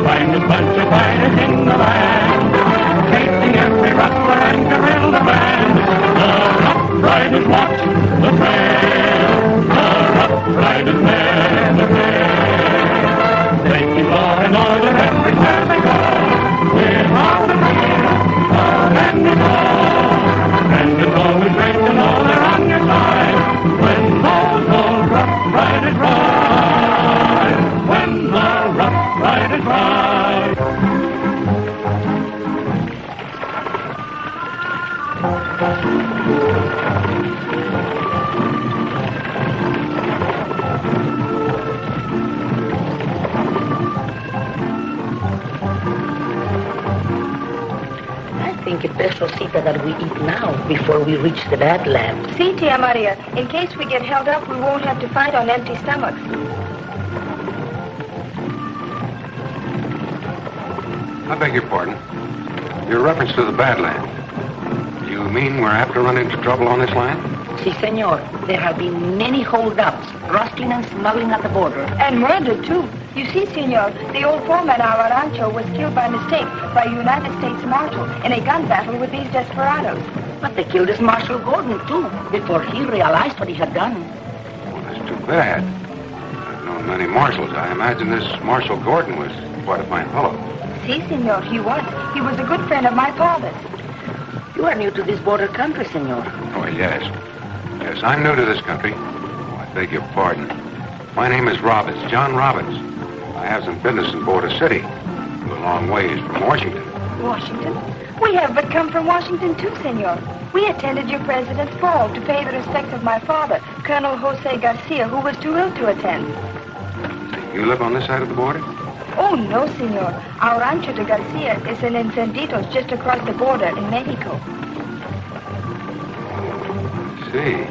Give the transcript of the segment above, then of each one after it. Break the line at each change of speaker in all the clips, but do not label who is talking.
finest bunch of fighters in the land, chasing every rustler and guerrilla band. The Rough Riders watch the trail, the Rough Riders never fail. They keep law and order everywhere they go, with all the fear of any foe. And it's always great to know they're on your side when those old Rough Riders ride. When the Rough Riders ride.
I think it's best, Rosita, that we eat now before we reach the Badlands.
See, Tia Maria, in case we get held up, we won't have to fight on empty stomachs.
I beg your pardon. Your reference to the Badlands. You mean we're apt to run into trouble on this land?
Si, senor. There have been many holdups, rustling and smuggling at the border.
And murder, too. You see, senor, the old foreman of our rancho was killed by mistake by a United States Marshal in a gun battle with these desperados.
But they killed this Marshal Gordon, too, before he realized what he had done.
Well, that's too bad. I've known many marshals. I imagine this Marshal Gordon was quite a fine fellow.
Si, senor, he was. He was a good friend of my father's.
You are new to this border country, senor.
Oh, yes. Yes, I'm new to this country. Oh, I beg your pardon. My name is Roberts, John Roberts. I have some business in Border City. A long ways from Washington.
Washington? We have but come from Washington, too, senor. We attended your president's ball to pay the respects of my father, Colonel Jose Garcia, who was too ill to attend.
You live on this side of the border?
Oh, no, senor. Our rancho de Garcia is in Encenditos, just across the border in Mexico.
I see.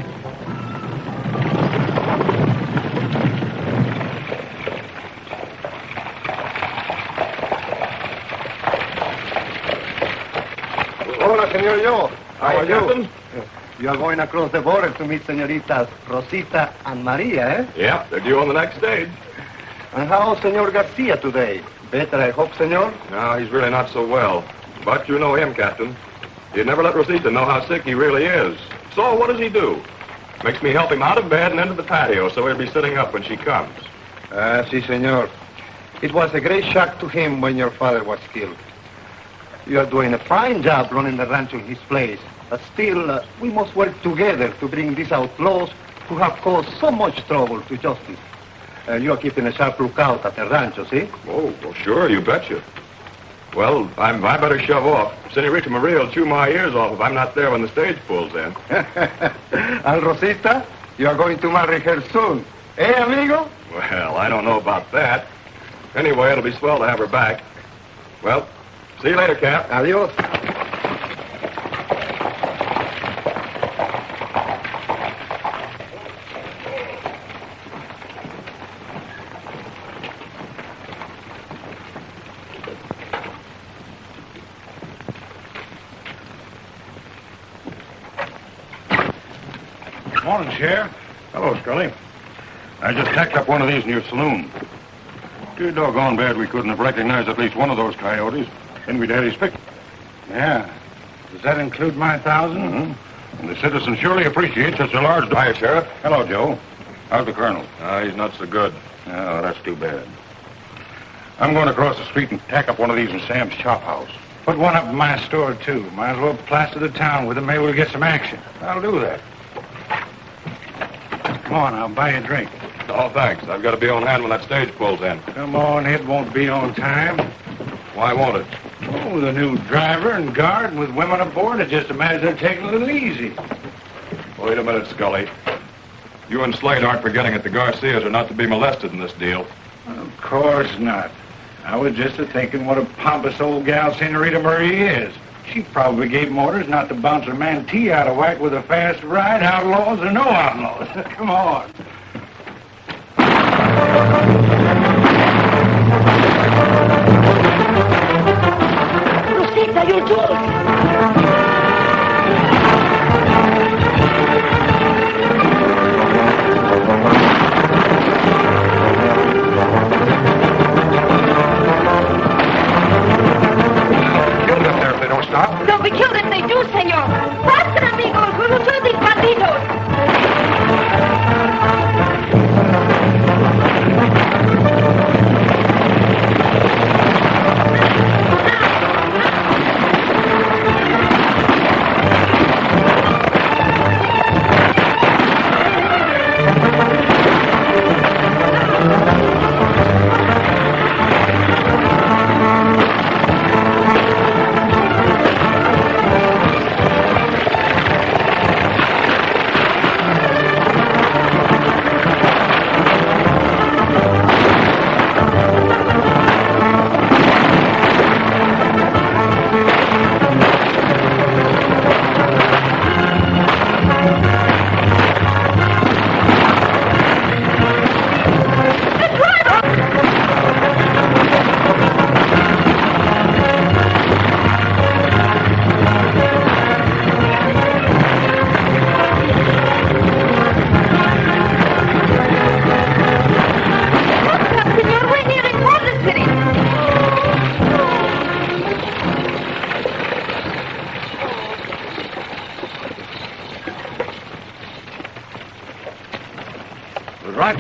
Hola, Senor Joe. How are you?
Captain.
You are going across the border to meet Senoritas Rosita and Maria, eh?
Yep, they're due on the next stage.
And how's Senor Garcia today? Better, I hope, Senor?
No, he's really not so well. But you know him, Captain. He'd never let Rosita know how sick he really is. So what does he do? Makes me help him out of bed and into the patio so he'll be sitting up when she comes.
Si, Senor. It was a great shock to him when your father was killed. You are doing a fine job running the rancho in his place. But still, we must work together to bring these outlaws who have caused so much trouble to justice. You are keeping a sharp lookout at the rancho, see?
Oh, well, sure, you betcha. Well, I better shove off. Senorita Maria will chew my ears off if I'm not there when the stage pulls in.
And Rosita, you are going to marry her soon. Eh, amigo?
Well, I don't know about that. Anyway, it'll be swell to have her back. Well, see you later, Cap.
Adios.
Morning, Sheriff.
Hello, Scully. I just tacked up one of these in your saloon. Too doggone bad we couldn't have recognized at least one of those coyotes. Then we'd had his pick.
Yeah. Does that include my 1,000?
Mm-hmm. And the citizen surely appreciates such a large...
Hiya, Sheriff.
Hello, Joe. How's the colonel?
He's not so good.
Oh, that's too bad. I'm going across the street and tack up one of these in Sam's chop house.
Put one up in my store, too. Might as well plaster the town with it. Maybe we'll get some action.
I'll do that.
Come on, I'll buy you a drink.
Oh, thanks. I've got to be on hand when that stage pulls in.
Come on, it won't be on time.
Why won't it?
Oh, the new driver and guard with women aboard, I just imagine they're taking it a little easy.
Wait a minute, Scully. You and Slade aren't forgetting that the Garcias are not to be molested in this deal.
Of course not. I was just a-thinking what a pompous old gal Senorita Marie is. She probably gave him orders not to bounce her mantee out of whack with a fast ride, outlaws or no outlaws. Come on.
Rosita, your dog.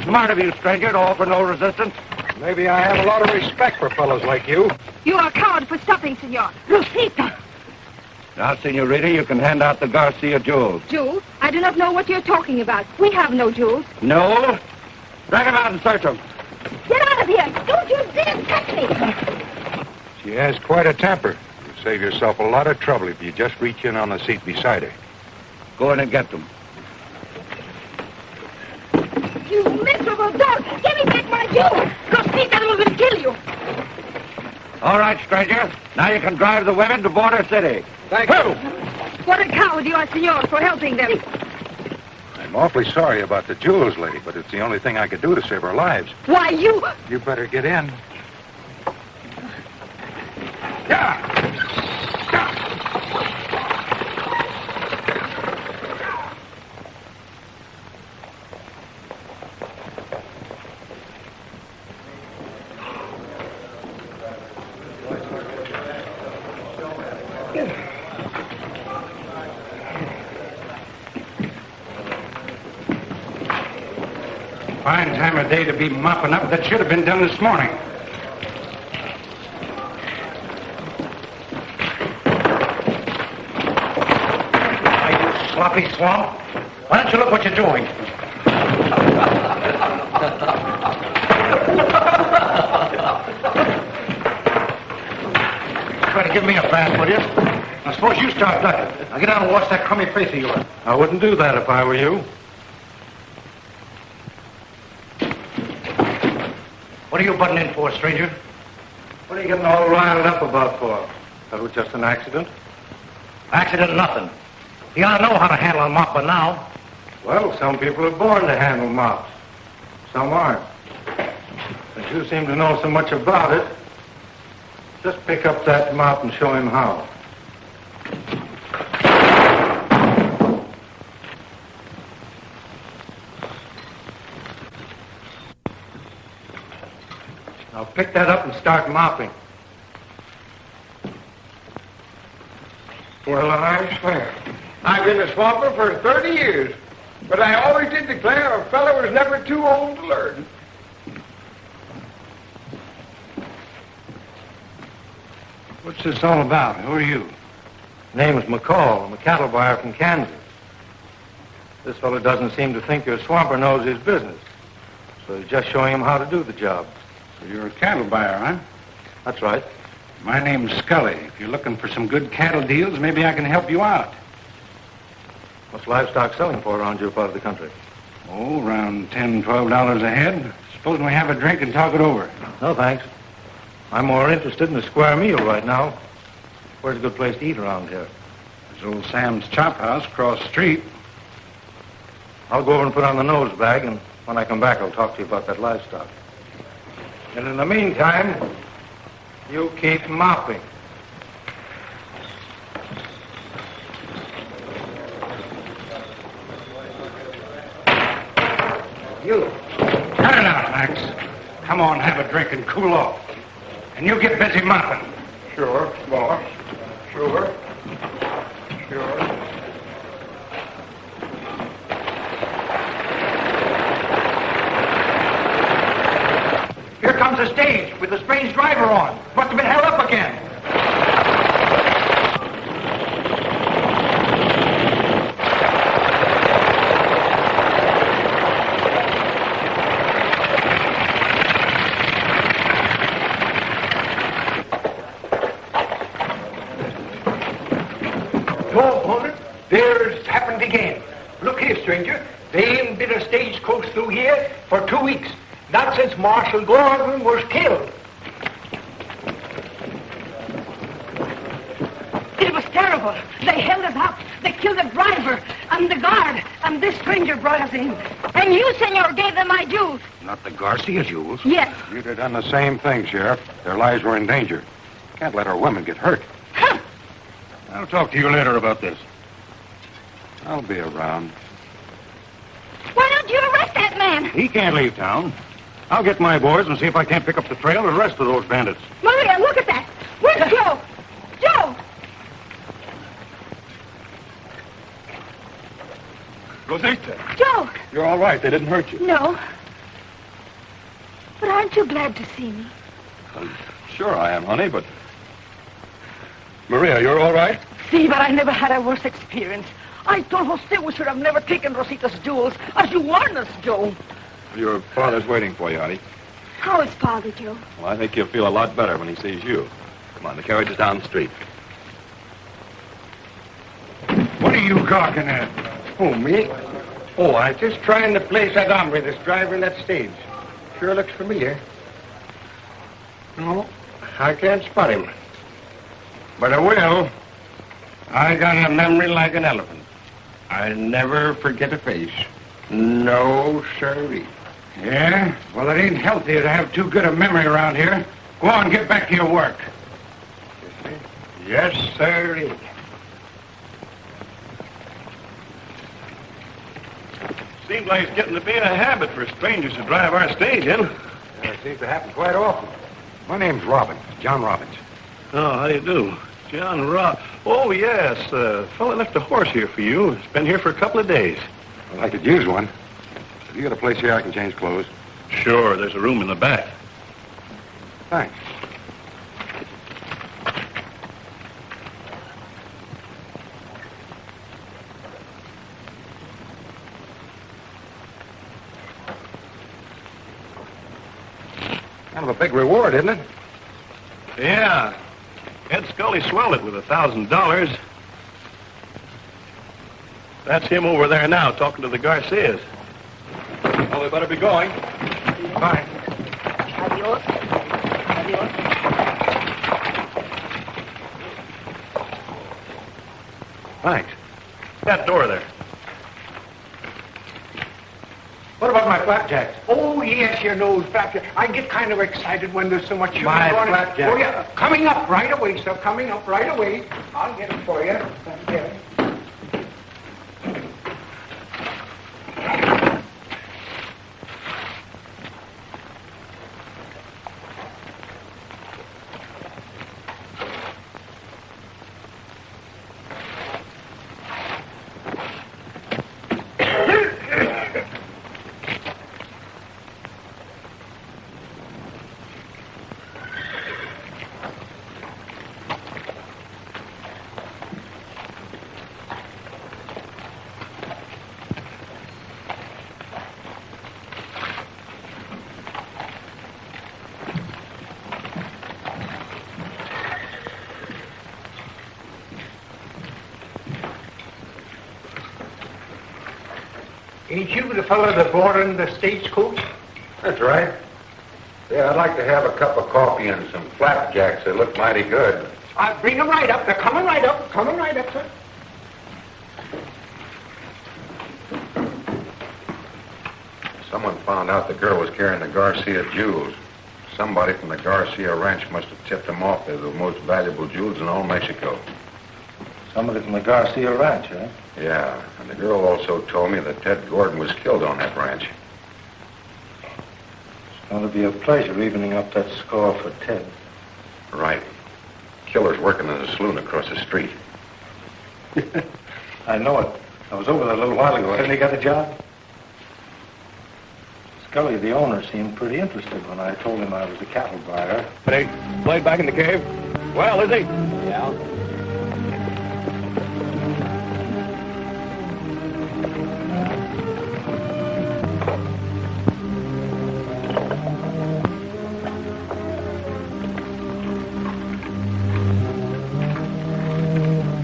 smart of you, stranger, to offer no resistance.
Maybe I have a lot of respect for fellows like you.
You are a coward for stopping, senor. Rosita!
Now, Senorita, you can hand out the Garcia jewels.
Jewels? I do not know what you're talking about. We have no jewels.
No? Drag him out and search him.
Get out of here! Don't you dare touch me!
She has quite a temper. You save yourself a lot of trouble if you just reach in on the seat beside her.
Go in and get them.
You miserable dog! Give me back my jewels! Rosita was going to kill you!
All right, stranger. Now you can drive the women to Border City.
Thank you.
What a coward you are, senor, for helping them.
I'm awfully sorry about the jewels, lady, but it's the only thing I could do to save our lives.
Why, you...
You better get in.
Fine time of day to be mopping up. That should have been done this morning. Are you sloppy swamp? Why don't you look what you're doing? Try to give me a bath, will you? Now, suppose you start ducking. Now, get down and wash that crummy face of yours.
I wouldn't do that if I were you.
What are you butting in for, stranger?
What are you getting all riled up about for? That was just an accident.
Accident nothing. You ought to know how to handle a mop by now.
Well, some people are born to handle mops. Some aren't. Since you seem to know so much about it, just pick up that mop and show him how. Now pick that up and start mopping.
Well, I swear. I've been a swamper for 30 years, but I always did declare a fellow was never too old to learn.
What's this all about? Who are you?
Name's McCall. I'm a cattle buyer from Kansas. This fellow doesn't seem to think your swamper knows his business, so he's just showing him how to do the job.
So you're a cattle buyer, huh?
That's right.
My name's Scully. If you're looking for some good cattle deals, maybe I can help you out.
What's livestock selling for around your part of the country?
Oh, around $10, $12 a head. Suppose we have a drink and talk it over.
No, thanks. I'm more interested in a square meal right now. Where's a good place to eat around here?
There's old Sam's Chop House across the street.
I'll go over and put on the nose bag, and when I come back, I'll talk to you about that livestock. And in the meantime, you keep mopping.
You. Cut it out, Max. Come on, have a drink and cool off. And you get busy mopping.
Sure, boss. Sure. Sure.
Here comes the stage with the strange driver on. Must have been held up again.
There's happened again. Look here, stranger. They ain't been a stagecoach through here for 2 weeks. Not since Marshal Gordon was killed.
It was terrible. They held us up. They killed the driver and the guard. And this stranger brought us in. And you, senor, gave them my jewels.
Not the Garcia jewels.
Yes.
You'd have done the same thing, Sheriff. Their lives were in danger. Can't let our women get hurt.
Huh.
I'll talk to you later about this.
I'll be around.
Why don't you arrest that man?
He can't leave town. I'll get my boys and see if I can't pick up the trail of the rest of those bandits.
Maria, look at that. Where's Joe? Joe!
Rosita,
Joe!
you're all right. They didn't hurt you.
No. aren't you glad to see me?
Sure I am, honey, but... Maria, you're all right?
See, but I never had a worse experience. I told Jose we should have never taken Rosita's jewels, as you warned us, Joe.
Your father's waiting for you, honey.
How is Father, Joe?
Well, I think he'll feel a lot better when he sees you. Come on, the carriage is down the street.
What are you gawking at?
Oh, me? Oh, I'm just trying to place that hombre that's driving that stage. Sure looks familiar. No, I can't spot him. But I will. I got a memory like an elephant. I never forget a face. No, sirree.
Yeah? Well, it ain't healthy to have too good a memory around here. Go on, get back to your work.
Yes, sirree.
Seems like it's getting to be a habit for strangers to drive our stage in.
It seems to happen quite often. My name's Robbins, John Robbins.
Oh, how do you do? John Robb. Oh, yes. Fella left a horse here for you. It's been here for a couple of days.
Well, I could use one. Have you got a place here I can change clothes?
Sure, there's a room in the back.
Thanks. Kind of a big reward, isn't it?
Yeah. Ed Scully swelled it with $1,000. That's him over there now, talking to the Garcias. Well, we better be going.
Bye.
Adios. Adios.
Thanks.
That door there.
What about my flapjacks? Oh, yes, your nose flapjack. I get kind of excited when there's so much sugar
My
on it.
flapjack.
Oh, yeah. Coming up right away, sir. Coming up right away. I'll get it for you. Thank you. Ain't you the fellow that brought in the stagecoach?
That's right. Yeah, I'd like to have a cup of coffee and some flapjacks. They look mighty good.
I'll bring them right up. They're coming right up. Coming right up, sir.
Someone found out the girl was carrying the Garcia jewels. Somebody from the Garcia ranch must have tipped them off. They're the most valuable jewels in all Mexico.
Somebody from the Garcia ranch, huh?
Yeah, and the girl also told me that Ted Gordon was killed on that ranch.
It's going to be a pleasure evening up that score for Ted.
Right. Killer's working in a saloon across the street.
I know it. I was over there a little while ago. Hasn't he got a job? Scully, the owner, seemed pretty interested when I told him I was a cattle buyer.
But he played back in the cave? Well, is he?
Yeah.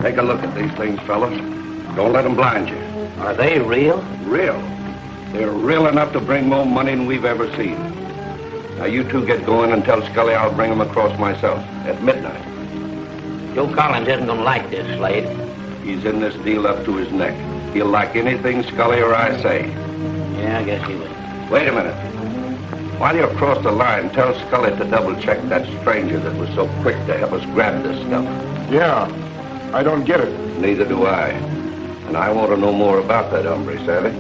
Take a look at these things, fellas. Don't let them blind you.
Are they real?
Real. They're real enough to bring more money than we've ever seen. Now, you two get going and tell Scully I'll bring them across myself at midnight.
Joe Collins isn't going to like this, Slade.
He's in this deal up to his neck. He'll like anything Scully or I say.
Yeah, I guess he will.
Wait a minute. While you're across the line, tell Scully to double-check that stranger that was so quick to help us grab this stuff.
Yeah. I don't get it.
Neither do I. And I want to know more about that hombre, savvy?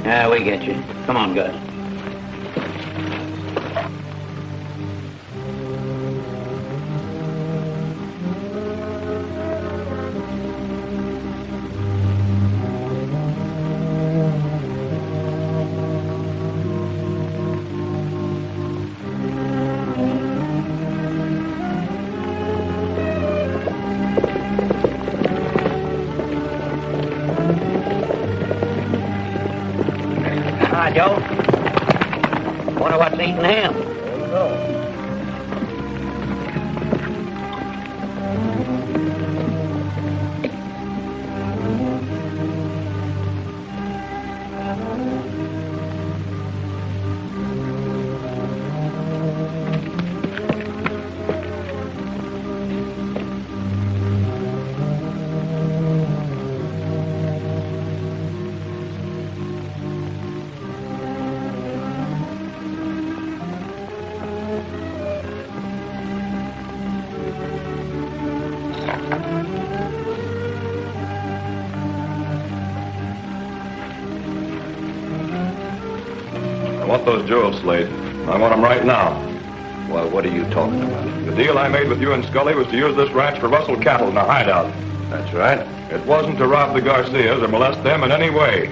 Yeah, we get you. Come on, Gus.
Hi, Joe. Wonder what's eating him.
I want those jewels, Slade. I want them right now.
Well, what are you talking about?
The deal I made with you and Scully was to use this ranch for Russell cattle in a hideout.
That's right.
It wasn't to rob the Garcias or molest them in any way.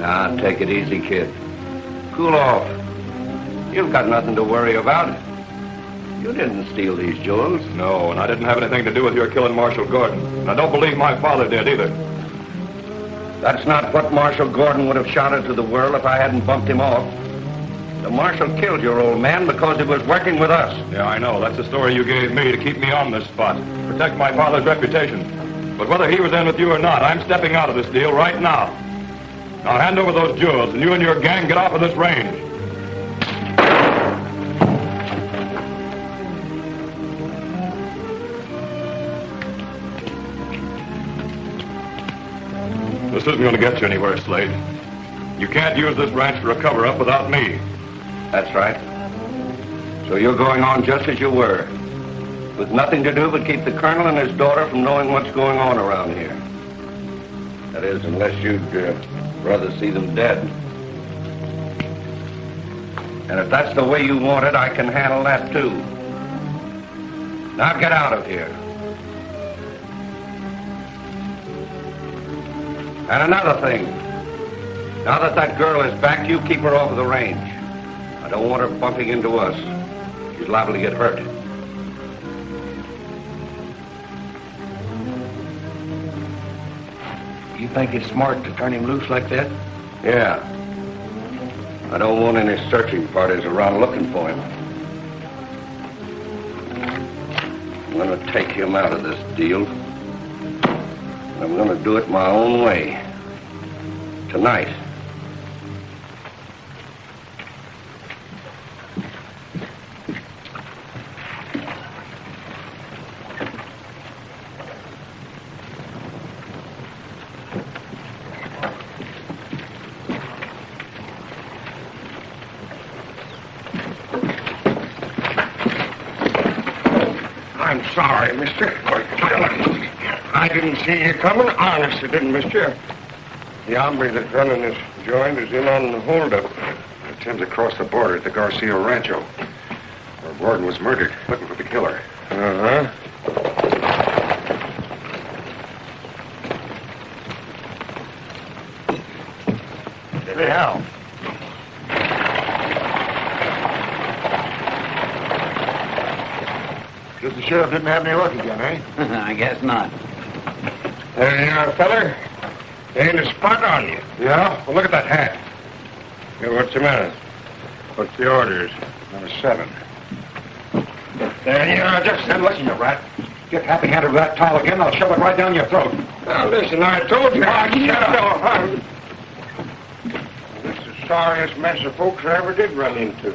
Now, take it easy, kid. Cool off. You've got nothing to worry about. You didn't steal these jewels.
No, and I didn't have anything to do with your killing Marshal Gordon. And I don't believe my father did either.
That's not what Marshal Gordon would have shouted to the world if I hadn't bumped him off. The Marshal killed your old man because he was working with us.
Yeah, I know. That's the story you gave me to keep me on this spot. Protect my father's reputation. But whether he was in with you or not, I'm stepping out of this deal right now. Now hand over those jewels, and you and your gang get off of this range. This isn't going to get you anywhere, Slade. You can't use this ranch for a cover-up without me.
That's right. So you're going on just as you were, with nothing to do but keep the colonel and his daughter from knowing what's going on around here. That is, unless you'd rather see them dead. And if that's the way you want it, I can handle that too. Now get out of here. And another thing. Now that that girl is back, you keep her off of the range. I don't want her bumping into us. She's liable to get hurt.
You think it's smart to turn him loose like that?
Yeah. I don't want any searching parties around looking for him. I'm going to take him out of this deal. I'm going to do it my own way. Tonight.
I'm sorry, mister. I didn't see you coming. Honest, I didn't, mister. The hombre that's running this joint is in on the holdup.
Tim's across the border at the Garcia Rancho, where Gordon was murdered, looking for the killer.
Uh-huh. Steady how? Guess the sheriff didn't have any luck again, eh?
I guess not.
There you are, feller. There ain't a spot on you.
Yeah? Well, look at that hat.
Yeah, what's the matter? What's the orders?
Number 7.
There you are, just
Then listen, you rat. Get happy-handed with that towel again, I'll shove it right down your throat.
Now, listen, I told you. Shut up. This is the sorriest mess of folks I ever did run into.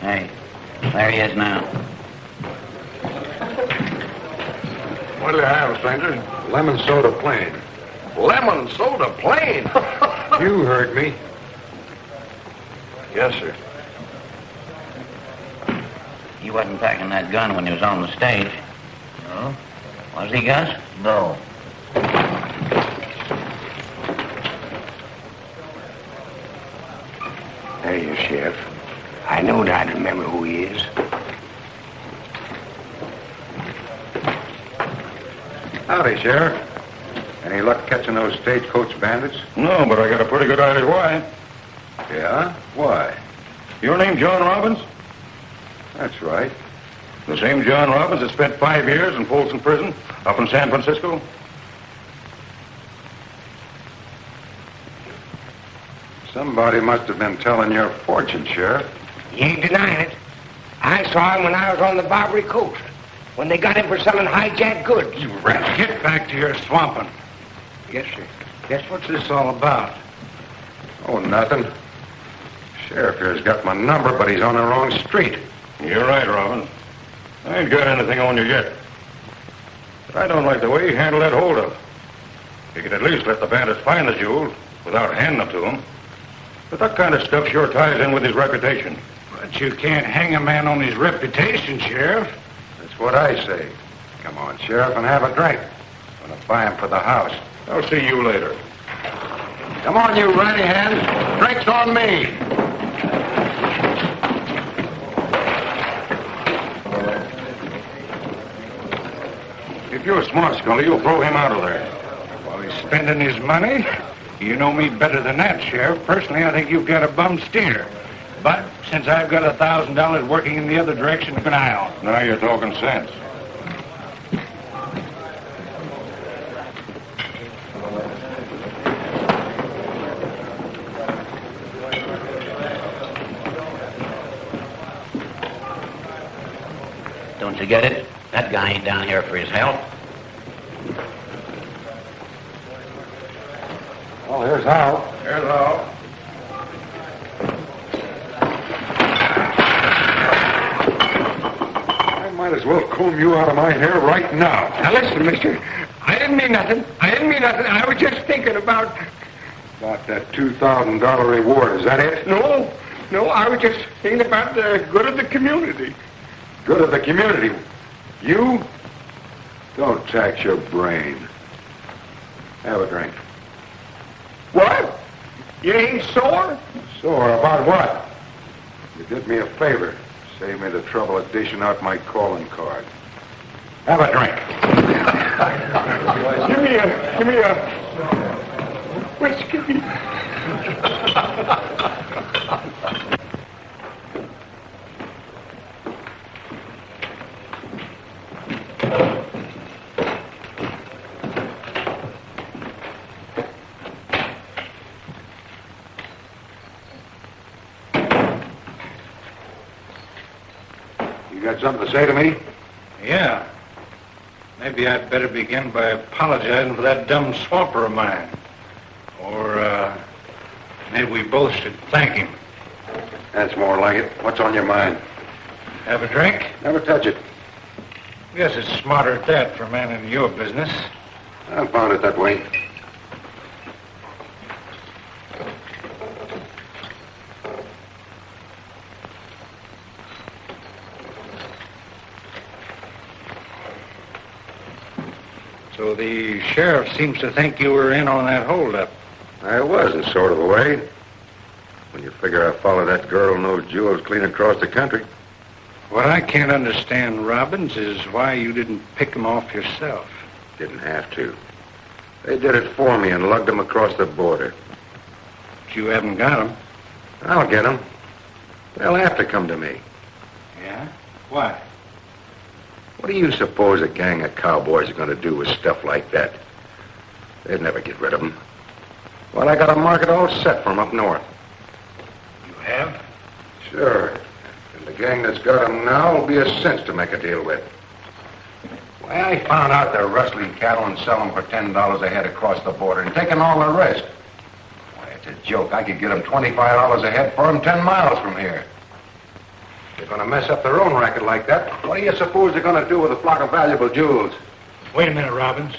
Hey, there he is now.
What'll you have, stranger?
Lemon soda plain.
Lemon soda plain.
You heard me.
Yes, sir.
He wasn't packing that gun when he was on the stage.
No?
Was he, Gus?
No. There you, Sheriff. I knowed I'd remember who he is.
Howdy, Sheriff. Any luck catching those stagecoach bandits?
No, but I got a pretty good idea why.
Yeah? Why?
Your name John Robbins?
That's right.
The same John Robbins that spent 5 years in Folsom Prison up in San Francisco?
Somebody must have been telling your fortune, Sheriff.
He ain't denying it. I saw him when I was on the Barbary Coast, when they got him for selling hijacked goods.
You rat, get back to your swamping.
Yes, sir.
Guess what's this all about?
Oh, nothing. Sheriff here's got my number, but he's on the wrong street.
You're right, Robbins. I ain't got anything on you yet. But I don't like the way you handle that holdup. You could at least let the bandits find the jewels without handing them to them. But that kind of stuff sure ties in with his reputation.
But you can't hang a man on his reputation, Sheriff.
That's what I say. Come on, Sheriff, and have a drink. I'm going to buy him for the house.
I'll see you later.
Come on, you ratty hands. Drink's on me.
If you're smart, Scully, you'll throw him out of there.
While he's spending his money? You know me better than that, Sheriff. Personally, I think you've got a bum steer. But since I've got $1,000 working in the other direction, keep an eye on.
Now you're talking sense.
Don't you get it? That guy ain't down here for his health.
Well, here's how.
Here's all.
I might as well comb you out of my hair right now.
Now listen, mister. I didn't mean nothing. I was just thinking about...
About that $2,000 reward, is that it?
No, I was just thinking about the good of the community.
Good of the community. You? Don't tax your brain. Have a drink.
What? You ain't sore?
Sore about what? You did me a favor. Save me the trouble of dishing out my calling card. Have a drink.
Give me a whiskey.
You got something to say to me?
Yeah. Maybe I'd better begin by apologizing for that dumb swamper of mine. Or, maybe we both should thank him.
That's more like it. What's on your mind?
Have a drink?
Never touch it.
Guess it's smarter at that for a man in your business.
I found it that way.
So the sheriff seems to think you were in on that holdup.
I was, in sort of a way. When you figure I followed that girl and those jewels clean across the country.
What I can't understand, Robbins, is why you didn't pick them off yourself.
Didn't have to. They did it for me and lugged them across the border.
But you haven't got them.
I'll get them. They'll have to come to me.
Yeah? Why?
What do you suppose a gang of cowboys are going to do with stuff like that? They'd never get rid of them. Well, I got a market all set for them up north.
You have?
Sure. And the gang that's got them now will be a cinch to make a deal with. Why, I found out they're rustling cattle and selling them for $10 a head across the border and taking all the rest. Why, it's a joke. I could get them $25 a head for them 10 miles from here. They're going to mess up their own racket like that. What do you suppose they're going to do with a flock of valuable jewels?
Wait a minute, Robbins.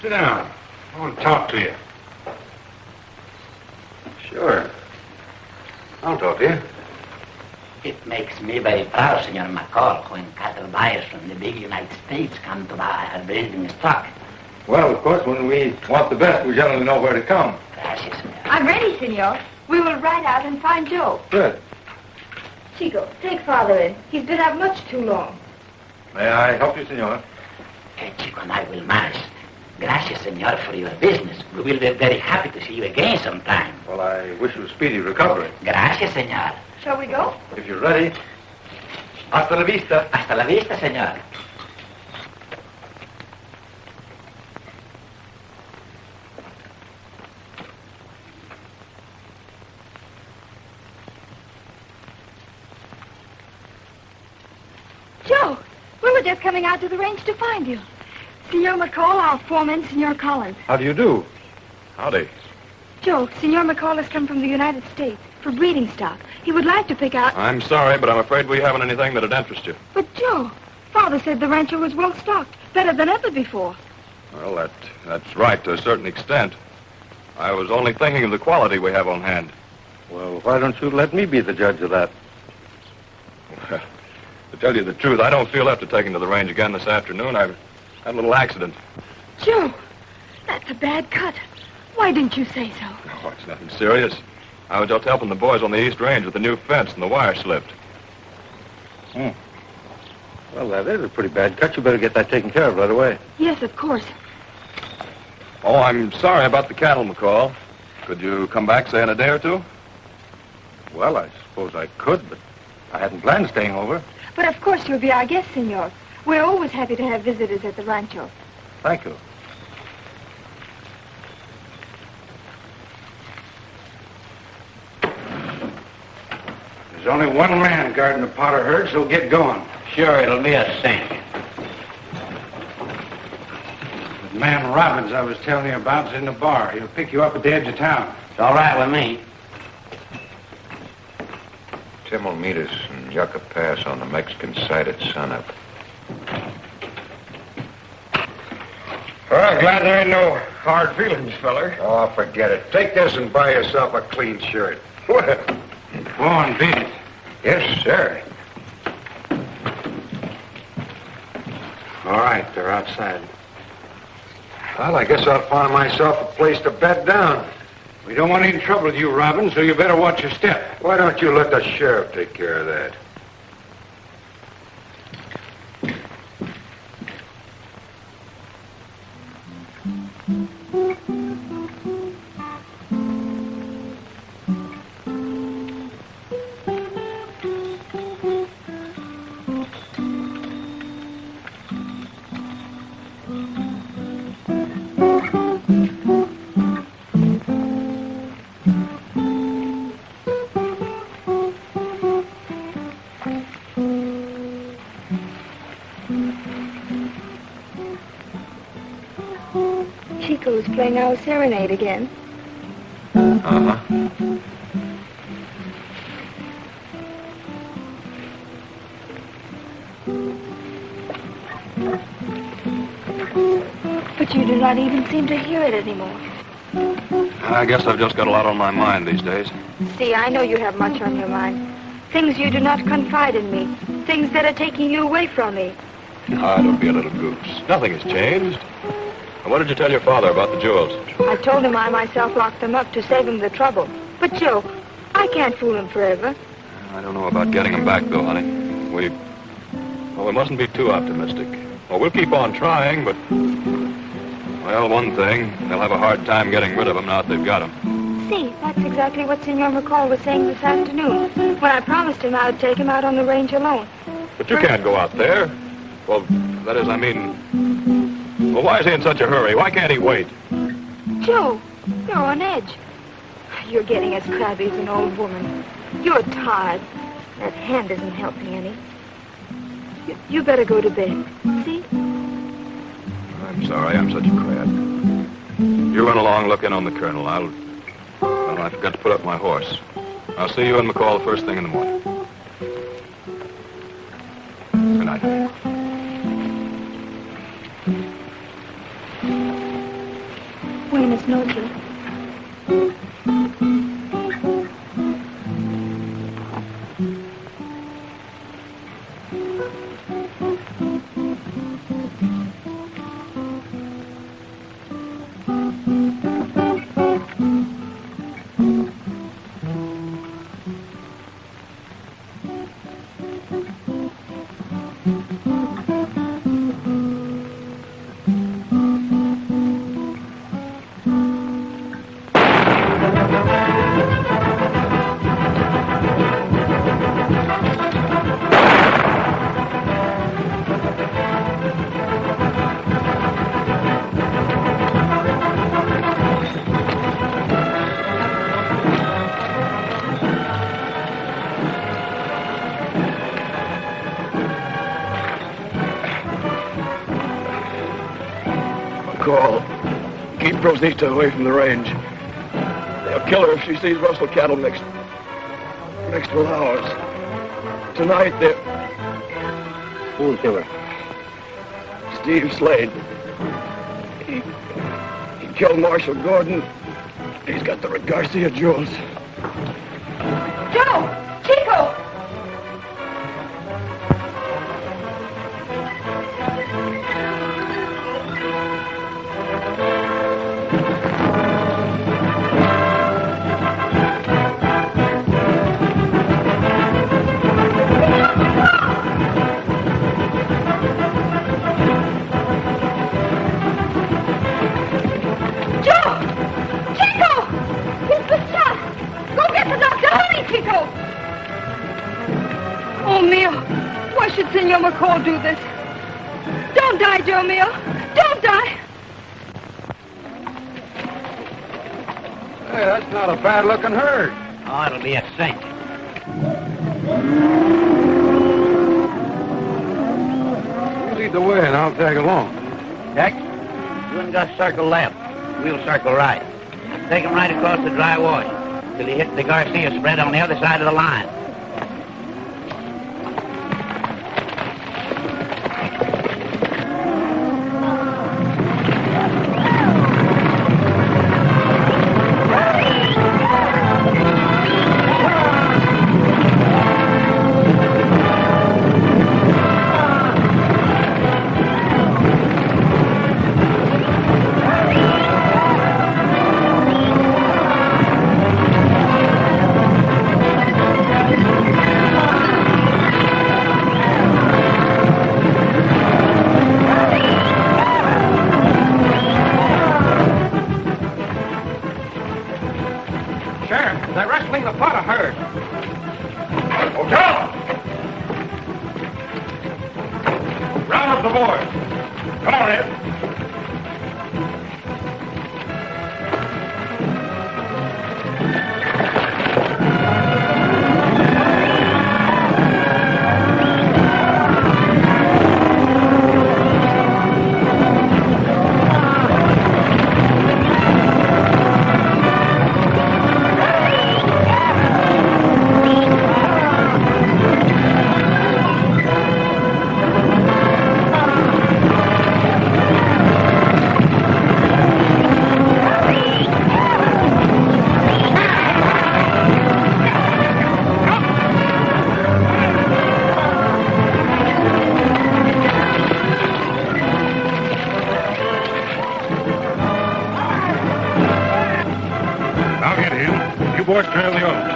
Sit down. I want to talk to you.
Sure. I'll talk to you.
It makes me very proud, Senor McCall, when cattle buyers from the big United States come to buy our building stock.
Well, of course, when we want the best, we generally know where to come.
Gracias, Senor.
I'm ready, senor. We will ride out and find Joe.
Good.
Chico, take Father in. He's been out much too long.
May I help you, senor?
Chico and I will manage. Gracias, senor, for your business. We will be very happy to see you again sometime.
Well, I wish you a speedy recovery.
Gracias, senor.
Shall we go?
If you're ready. Hasta la vista.
Hasta la vista, senor.
Joe, we were just coming out to the range to find you. Senor McCall, our foreman, Senor Collins.
How do you do? Howdy.
Joe, Senor McCall has come from the United States for breeding stock. He would like to pick out...
I'm sorry, but I'm afraid we haven't anything that'd interest you.
But, Joe, Father said the rancho was well stocked, better than ever before.
Well, that's right to a certain extent. I was only thinking of the quality we have on hand.
Well, why don't you let me be the judge of that?
Well, to tell you the truth, I don't feel after taking to the range again this afternoon. I've had a little accident.
Joe, that's a bad cut. Why didn't you say so?
Oh, it's nothing serious. I was just helping the boys on the East Range with the new fence, and the wire slipped.
Well, that is a pretty bad cut. You better get that taken care of right away.
Yes, of course.
Oh, I'm sorry about the cattle, McCall. Could you come back, say, in a day or two?
Well, I suppose I could, but I hadn't planned staying over.
But of course you'll be our guest, Senor. We're always happy to have visitors at the rancho.
Thank you.
There's only one man guarding the Potter herd, so get going.
Sure, it'll be a cinch.
The man Robbins I was telling you about is in the bar. He'll pick you up at the edge of town.
It's all right with me.
Tim will meet us in Yucca Pass on the Mexican side at sunup.
Well, glad there ain't no hard feelings, feller.
Oh, forget it. Take this and buy yourself a clean shirt.
Go on, beat it.
Yes, sir.
All right, they're outside.
Well, I guess I'll find myself a place to bed down.
We don't want any trouble with you, Robin, so you better watch your step.
Why don't you let the sheriff take care of that?
Chico's playing our serenade again.
Uh-huh.
But you do not even seem to hear it anymore.
I guess I've just got a lot on my mind these days.
See, I know you have much on your mind. Things you do not confide in me. Things that are taking you away from me.
Ah, don't be a little goose. Nothing has changed. And what did you tell your father about the jewels?
I told him I myself locked them up to save him the trouble. But, Joe, I can't fool him forever.
I don't know about getting them back, though, honey. We mustn't be too optimistic. Well, we'll keep on trying, but... Well, one thing, they'll have a hard time getting rid of them now that they've got them.
See, that's exactly what Senor McCall was saying this afternoon, when I promised him I would take him out on the range alone.
But you can't go out there. Well, that is, I mean... Well, why is he in such a hurry? Why can't he wait?
Joe, you're on edge. You're getting as crabby as an old woman. You're tired. That hand isn't helping any. You better go to bed. See?
I'm sorry, I'm such a crab. You run along, look in on the colonel. Well, I forgot to put up my horse. I'll see you and McCall the first thing in the morning. Good night.
Buenas noches.
call. Keep Rosita away from the range. They'll kill her if she sees rustled cattle next to ours. Tonight, they're...
Who'll kill her?
Steve Slade. He killed Marshal Gordon. He's got the Garcia jewels.
Joe! Chico! Senor McCall do this? Don't die, Joe Mio. Don't die.
Hey, that's not a bad-looking herd.
Oh, it'll be a cinch.
You lead the way and I'll tag along.
Tex, you and Gus circle left. We'll circle right. Take him right across the dry wash till he hits the Garcia spread on the other side of the line.
Boys trail the others.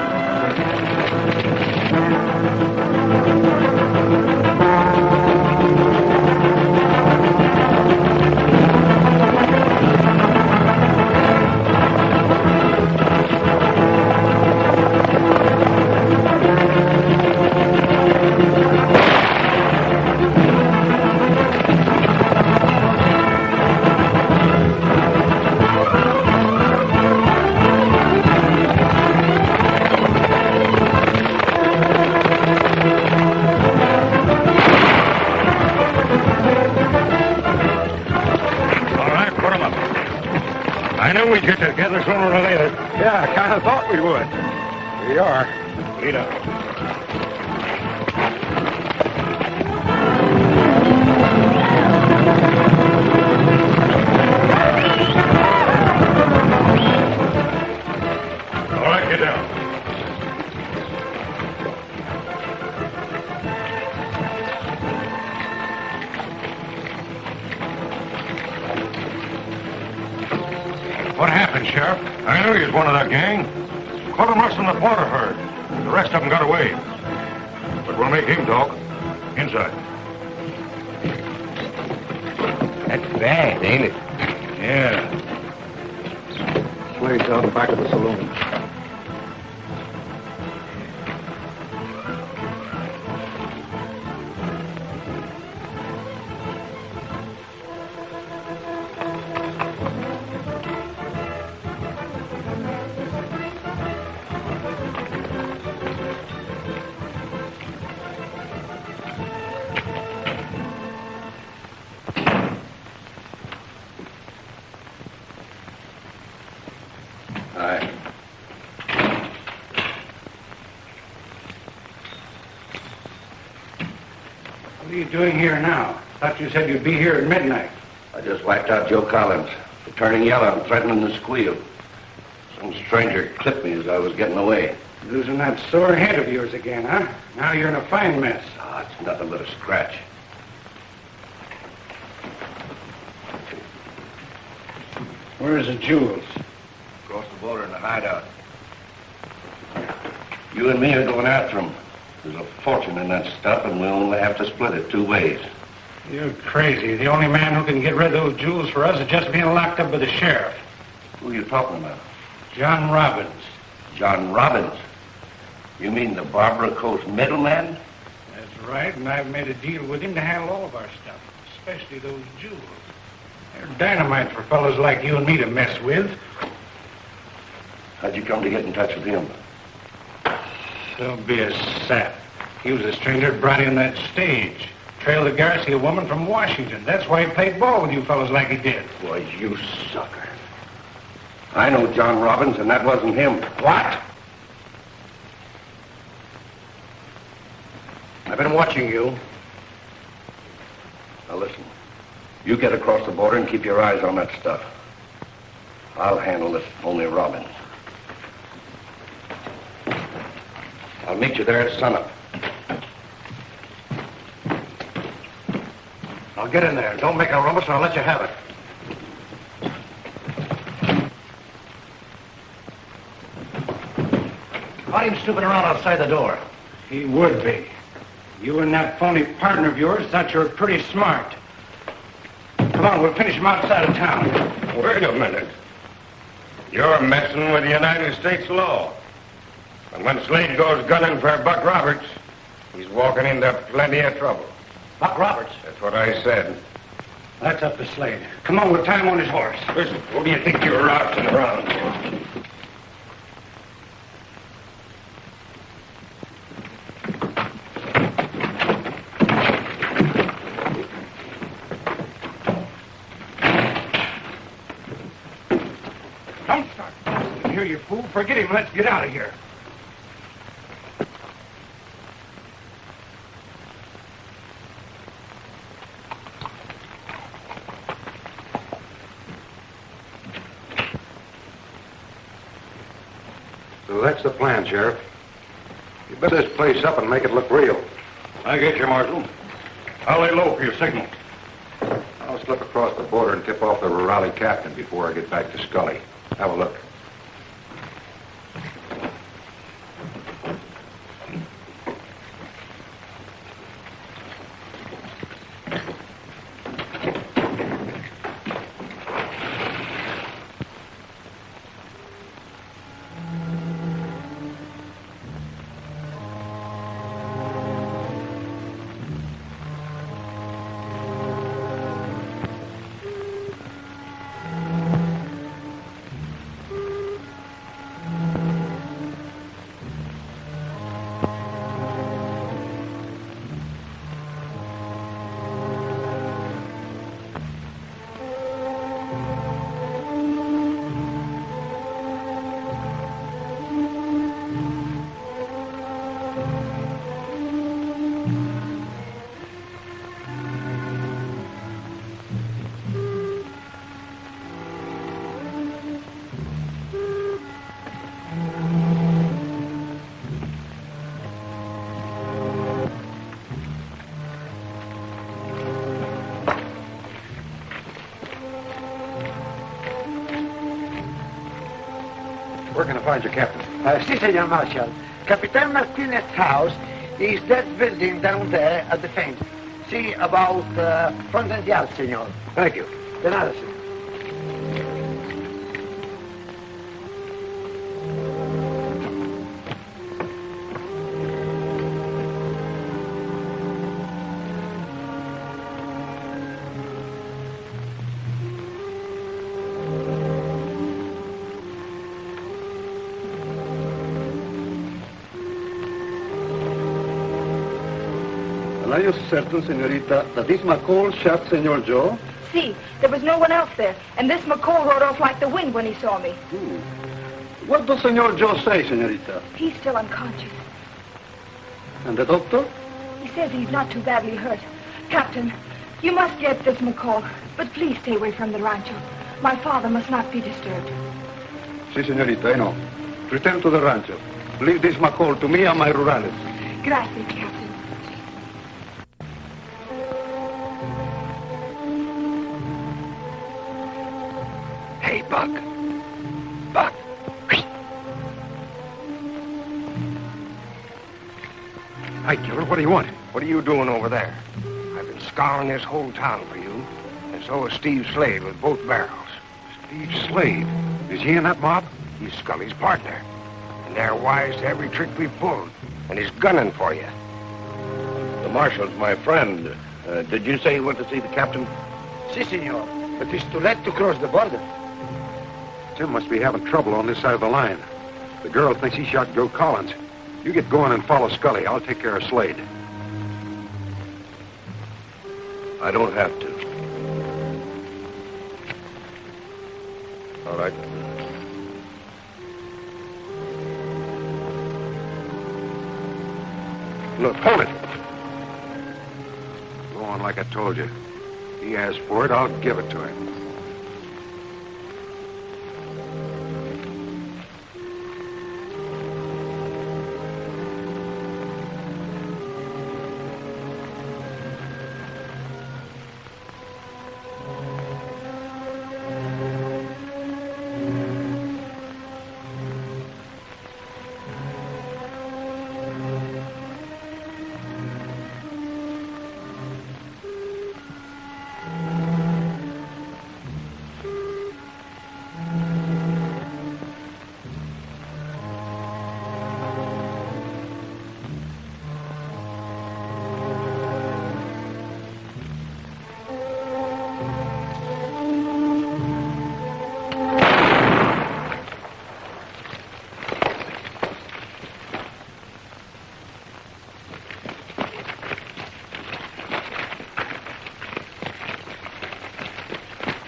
We'd get together sooner or later.
Yeah, I kind of thought we would. We are.
Lead up. All right, get down.
What happened, Sheriff?
I knew he was one of that gang. Caught him rustling the water herd. The rest of them got away. But we'll make him talk. Inside.
That's bad, ain't it?
Yeah.
Slade's out the back of the saloon.
doing here now? Thought you said you'd be here at midnight.
I just wiped out Joe Collins for turning yellow and threatening to squeal. Some stranger clipped me as I was getting away.
Losing that sore head of yours again, huh? Now you're in a fine mess.
Ah, it's nothing but a scratch.
Where's the jewels?
Across the border in the hideout. You and me are going after them. There's a fortune in that stuff, and we'll only have to split it 2 ways.
You're crazy. The only man who can get rid of those jewels for us is just being locked up by the sheriff.
Who are you talking about?
John Robbins.
John Robbins? You mean the Barbara Coast middleman?
That's right, and I've made a deal with him to handle all of our stuff, especially those jewels. They're dynamite for fellows like you and me to mess with.
How'd you come to get in touch with him?
Don't be a sap. He was a stranger that brought in that stage. Trailed the Garcia woman from Washington. That's why he played ball with you fellows like he did.
Boy, you sucker. I know John Robbins, and that wasn't him.
What?
I've been watching you. Now listen. You get across the border and keep your eyes on that stuff. I'll handle this phony Robbins. I'll meet you there at sunup.
Now get in there. Don't make a rumpus or I'll let you have it. Find him snooping around outside the door.
He would be. You and that phony partner of yours thought you were pretty smart. Come on, we'll finish him outside of town.
Wait a minute. You're messing with the United States law. And when Slade goes gunning for Buck Roberts, he's walking into plenty of trouble.
Buck Roberts?
That's what I said.
That's up to Slade. Come on, we'll tie him on his horse.
Listen, who do you think you're routing around?
Don't start. Here, you fool. Forget him. Let's get out of here.
So that's the plan, Sheriff. You bet this place up and make it look real.
I get you, Marshal. I'll lay low for your signal.
I'll slip across the border and tip off the Raleigh captain before I get back to Scully. Have a look. Where can I find your captain?
Si, Senor Marshal. Capitan Martinez's house is that building down there at the fence. See about front and yard, Senor.
Thank you.
De nada, senor.
Are you certain, senorita, that this McCall shot Senor Joe?
See, there was no one else there, and this McCall rode off like the wind when he saw me.
What does Senor Joe say, senorita?
He's still unconscious.
And the doctor?
He says he's not too badly hurt. Captain, you must get this McCall, but please stay away from the rancho. My father must not be disturbed.
Si, señorita, I know. Return to the rancho. Leave this McCall to me and my rurales.
Gracias, Captain.
Hey, Buck. Buck.
Hi, killer. What do you want?
What are you doing over there? I've been scouring this whole town for you, and so is Steve Slade with both barrels.
Steve Slade. Is he in that mob?
He's Scully's partner, and they're wise to every trick we've pulled, and he's gunning for you.
The marshal's my friend. Did you say you went to see the captain?
Si, senor. But it's too late to cross the border.
Tim must be having trouble on this side of the line. The girl thinks he shot Joe Collins. You get going and follow Scully. I'll take care of Slade.
I don't have to.
All right. Look, hold it. Go on like I told you. He asked for it, I'll give it to him.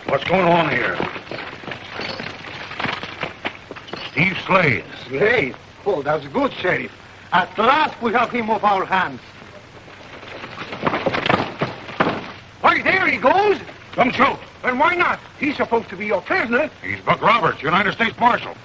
What's going on here? Steve Slade.
Slade? Oh, that's good, Sheriff. At last we have him off our hands. Why, there he goes.
Come shoot.
And why not? He's supposed to be your prisoner.
He's Buck Roberts, United States Marshal.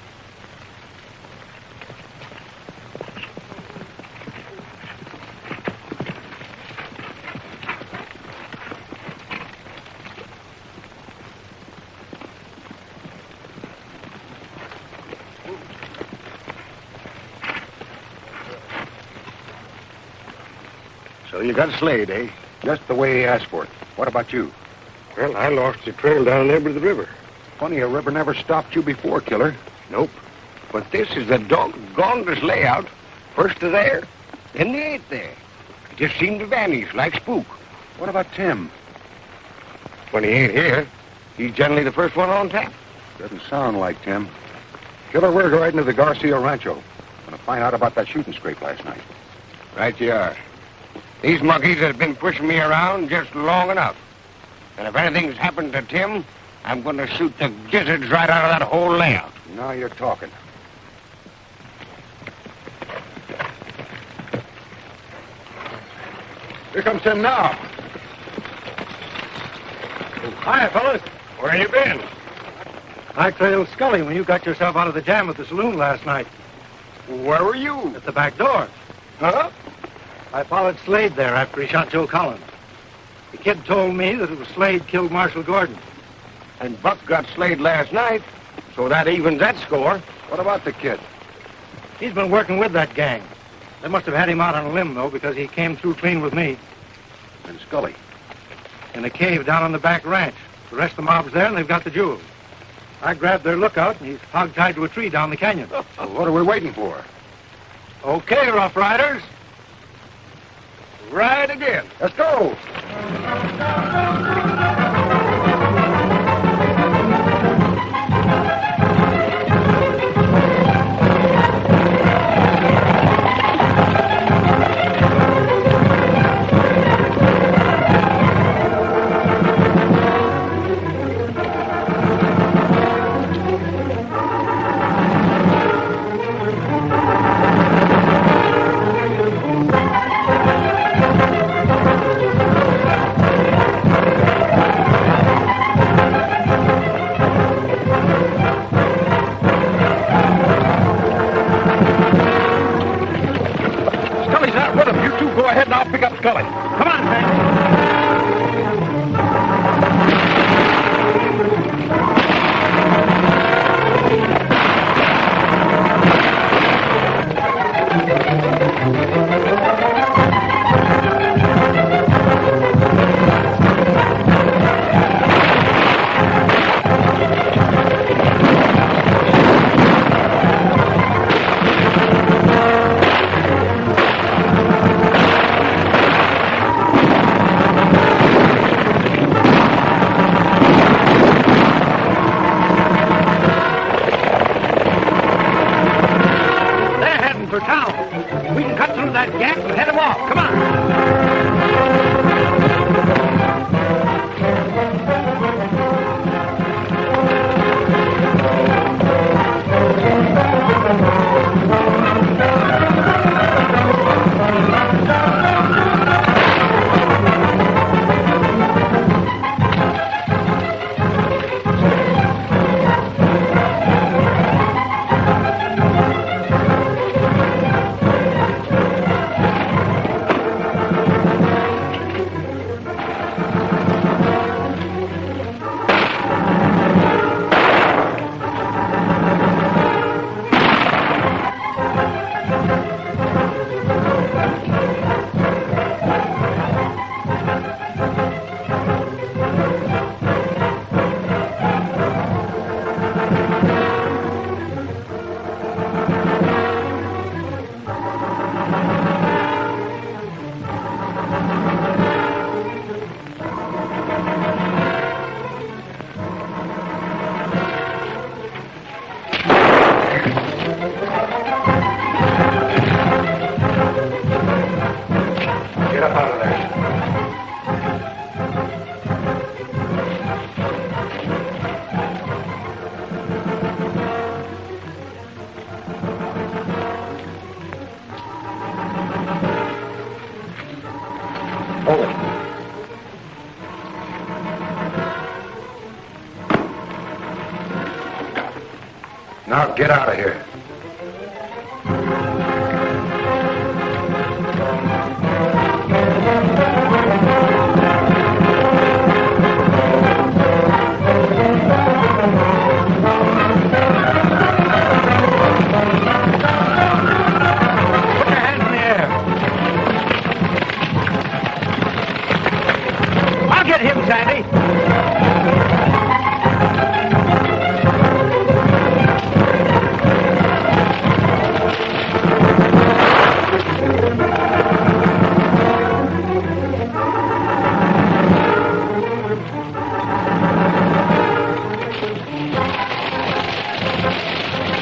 So you got Slade, eh? Just the way he asked for it. What about you?
Well, I lost the trail down there by the river.
Funny, a river never stopped you before, killer.
Nope. But this is the doggonedest layout. First to there, then they ain't there. It just seemed to vanish like spook.
What about Tim?
When he ain't here, he's generally the first one on tap.
Doesn't sound like Tim. Killer, we're going to the Garcia Rancho. Gonna find out about that shooting scrape last night.
Right you are. These monkeys have been pushing me around just long enough. And if anything's happened to Tim, I'm going to shoot the gizzards right out of that whole layout.
Now you're talking. Here comes Tim now.
Hi, fellas.
Where you been?
I trailed Scully when you got yourself out of the jam at the saloon last night.
Where were you?
At the back door.
Huh?
I followed Slade there after he shot Joe Collins. The kid told me that it was Slade killed Marshal Gordon.
And Buck got Slade last night, so that evens that score.
What about the kid?
He's been working with that gang. They must have had him out on a limb, though, because he came through clean with me.
And Scully?
In a cave down on the back ranch. The rest of the mob's there, and they've got the jewels. I grabbed their lookout, and he's hog-tied to a tree down the canyon.
Well, what are we waiting for?
Okay, Rough Riders.
Right again.
Let's go.
Now get out of here.
Get him, Sandy.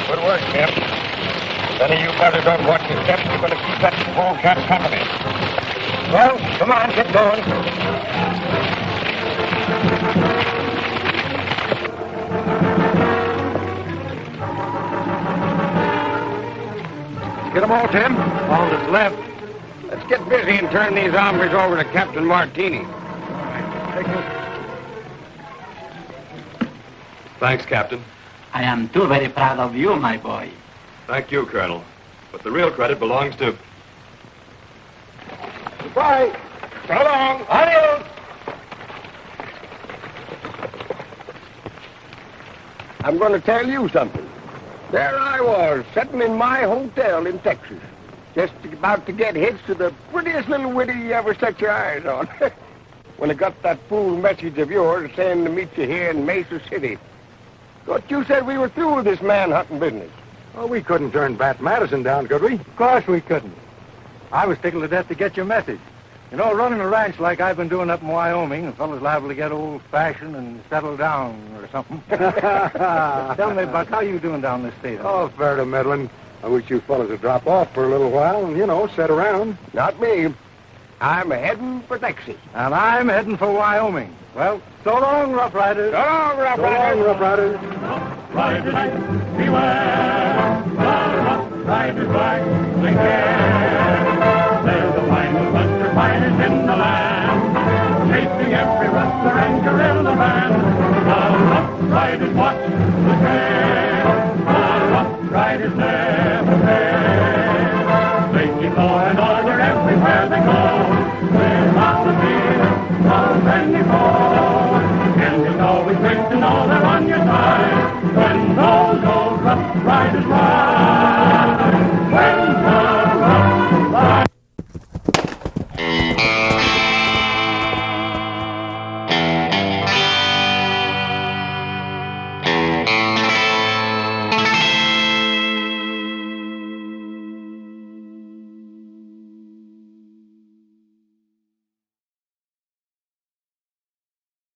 Good work, Kip. If any of you fellas don't watch your steps, you're going to keep that polecat company. Well, come on, get going. Get them all, Tim? All that's left. Let's get busy and turn these hombres over to Captain Martini.
Thanks, Captain.
I am too very proud of you, my boy.
Thank you, Colonel. But the real credit belongs to...
Goodbye. So long. Adios. I'm going to tell you something. There I was, sitting in my hotel in Texas, just about to get hitched to the prettiest little widdy you ever set your eyes on. When I got that fool message of yours saying to meet you here in Mesa City. Thought you said we were through with this manhunting business.
Well, we couldn't turn Bat Madison down, could we? Of course we couldn't. I was tickled to death to get your message. You know, running a ranch like I've been doing up in Wyoming, a fellow's liable to get old-fashioned and settle down or something. Tell me, Buck, how you doing down this state?
Oh, fair to meddling. I wish you fellas would drop off for a little while and, sit around.
Not me. I'm heading for Texas.
And I'm heading for Wyoming. Well, so long, Rough Riders.
So long, Rough Riders.
So long, Rough Riders.
Riders, beware, the Rough Riders black again. There's a line of buster fighters in the land, chasing every rustler and guerrilla band. The Rough Riders watch the trail.